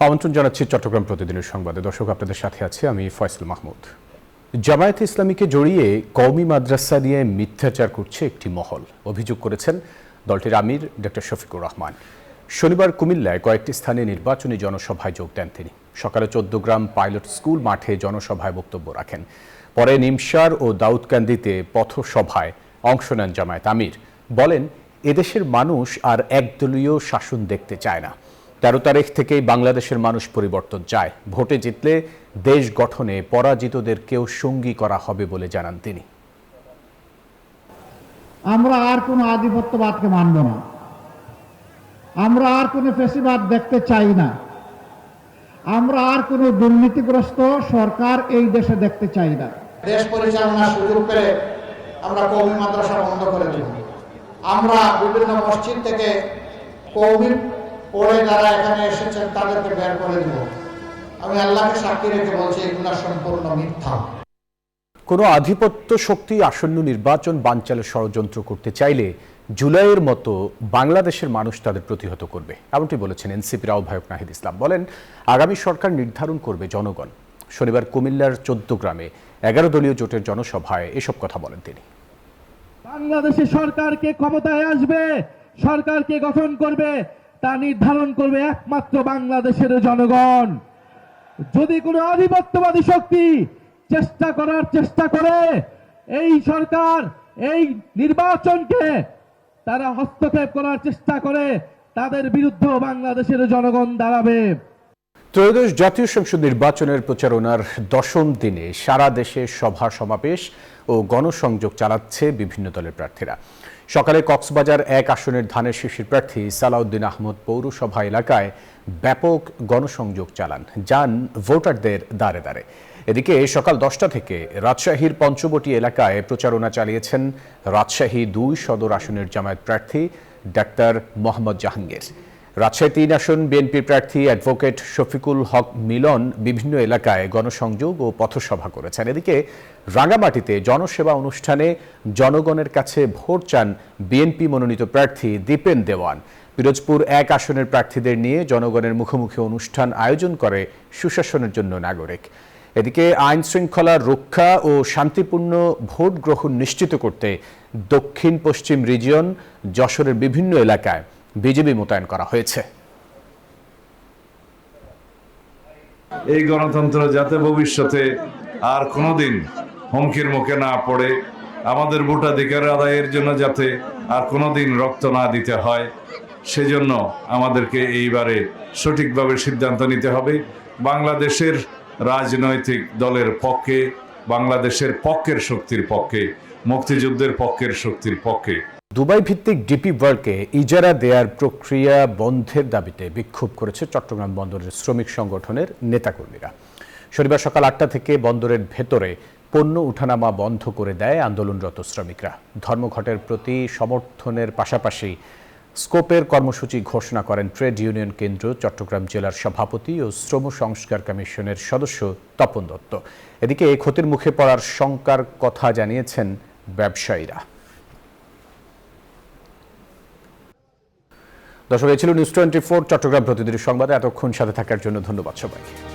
আমন্ত্রণ জানাচ্ছি চট্টগ্রাম প্রতিদিনের সংবাদে। দর্শক, আপনাদের সাথে আছি আমি ফয়সাল মাহমুদ। জামায়াতে ইসলামীকে জড়িয়ে কওমি মাদ্রাসা নিয়ে মিথ্যাচার করছে একটি মহল, অভিযোগ করেছেন দলটির আমির ডক্টর শফিকুর রহমান। শনিবার কুমিল্লায় কয়েকটি স্থানে নির্বাচনী জনসভায় যোগ দেন তিনি। সকালে 14 গ্রাম পাইলট স্কুল মাঠে জনসভায় বক্তব্য রাখেন। পরে নিমসার ও দাউদকান্দিতে পথসভায় অংশ নেন জামায়াত আমির। বলেন, এদেশের মানুষ আর একদলীয় শাসন দেখতে চায় না। 13 তারিখ থেকেই বাংলাদেশের মানুষ পরিবর্তন চায়। ভোটে জিতলে দেশ গঠনে পরাজিতদেরকেও সঙ্গী করা হবে বলে জানান তিনি। আমরা আর কোনো আধিপত্যবাদকে মানব না, আমরা আর কোনো ফ্যাসিবাদ দেখতে চাই না, আমরা আর কোনো দুর্নীতিগ্রস্ত সরকার এই দেশে দেখতে চাই না। দেশ পরিচালনার সুযোগ পেলে আমরা কওমি মাদ্রাসা বন্ধ করে দেব। আমরা বিভিন্ন মসজিদ থেকে কওমি পড়ে যারা এখানে এসেছেন তাদেরকে বের করে দেব। আমি আল্লাহকে সাক্ষী রেখে বলছি, এগুলো সম্পূর্ণ মিথ্যা। কোনো আধিপত্য শক্তি আসন্ন নির্বাচন বানচালের ষড়যন্ত্র করতে চাইলে জুলাইয়ের মতো বাংলাদেশের মানুষ তাদের প্রতিহত করবে, এমনটি বলেছেন এনসিপির আহ্বায়ক নাহিদ ইসলাম। বলেন, আগামী সরকার নির্ধারণ করবে জনগণ। শনিবার কুমিল্লার 14 গ্রামে 11 দলীয় জোটের জনসভায় এসব কথা বলেন তিনি। বাংলাদেশের সরকারকে ক্ষমতায় আসবে, সরকারকে গঠন করবে, তা নির্ধারণ করবে একমাত্র বাংলাদেশের জনগণ। যদি কোনো আধিপত্যবাদী শক্তি চেষ্টা করে এই সরকার এই নির্বাচনকে তারা হস্তক্ষেপ করার চেষ্টা করে, তাদের বিরুদ্ধে বাংলাদেশের জনগণ দাঁড়াবে। ত্রয়োদশ জাতীয় সংসদ নির্বাচনের প্রচারণার 10ম দিনে সারা দেশে সভা সমাবেশ ও গণসংযোগ চালাচ্ছে বিভিন্ন দলের প্রার্থীরা। সকালে কক্সবাজার 1 আসনের ধানের শীষের প্রার্থী সালাউদ্দিন আহমদ পৌরসভা এলাকায় ব্যাপক গণসংযোগ চালান, যান ভোটারদের দ্বারে দ্বারে। এদিকে সকাল 10টা থেকে রাজশাহীর পঞ্চবটি এলাকায় প্রচারণা চালিয়েছেন রাজশাহী 2 সদর আসনের জামায়াত প্রার্থী ডাক্তার মোহাম্মদ জাহাঙ্গীর। রাজশাহী 3 আসন বিএনপির প্রার্থী অ্যাডভোকেট শফিকুল হক মিলন বিভিন্ন এলাকায় গণসংযোগ ও পথসভা করেছেন। এদিকে রাঙ্গামাটিতে জনসেবা অনুষ্ঠানে জনগণের কাছে ভোট চান বিএনপি মনোনীত প্রার্থী দীপেন দেওয়ান। পিরোজপুর 1 আসনের প্রার্থীদের নিয়ে জনগণের মুখোমুখি অনুষ্ঠান আয়োজন করে সুশাসনের জন্য নাগরিক। এদিকে আইন শৃঙ্খলা রক্ষা ও শান্তিপূর্ণ ভোট গ্রহণ নিশ্চিত করতে দক্ষিণ পশ্চিম রিজিয়ন যশোরের বিভিন্ন এলাকায় বিজিবি মোতায়েন করা হয়েছে। এই গণতন্ত্র যাতে ভবিষ্যতে আর কোনোদিন হুমকির মুখে না পড়ে, আমাদের ভোটাধিকার আদায়ের জন্য যাতে আর কোনোদিন রক্ত না দিতে হয়, সেজন্য আমাদেরকে এইবারে সঠিকভাবে সিদ্ধান্ত নিতে হবে। বাংলাদেশের রাজনৈতিক দলের পক্ষে, বাংলাদেশের পক্ষের শক্তির পক্ষে, মুক্তিযুদ্ধের পক্ষের শক্তির পক্ষে। দুবাই ভিত্তিক ডিপি ওয়ার্ল্ডকে ইজারা দেওয়ার প্রক্রিয়া বন্ধের দাবিতে বিক্ষোভ করেছে চট্টগ্রাম বন্দরের শ্রমিক সংগঠনের নেতাকর্মীরা। শনিবার সকাল 8টা থেকে বন্দরের ভেতরে পণ্য উঠানামা বন্ধ করে দেয় আন্দোলনরত শ্রমিকরা। ধর্মঘটের প্রতি সমর্থনের পাশাপাশি স্কোপের কর্মসূচি ঘোষণা করেন ট্রেড ইউনিয়ন কেন্দ্র চট্টগ্রাম জেলার সভাপতি ও শ্রম সংস্কার কমিশনের সদস্য তপন দত্ত। এদিকে ক্ষতির মুখে পড়ার শঙ্কার কথা জানিয়েছেন ব্যবসায়ীরা। দর্শক, এই ছিল নিউজ 24 চট্টগ্রাম প্রতিদিনের সংবাদে। এতক্ষণ সাথে থাকার জন্য ধন্যবাদ সবাইকে।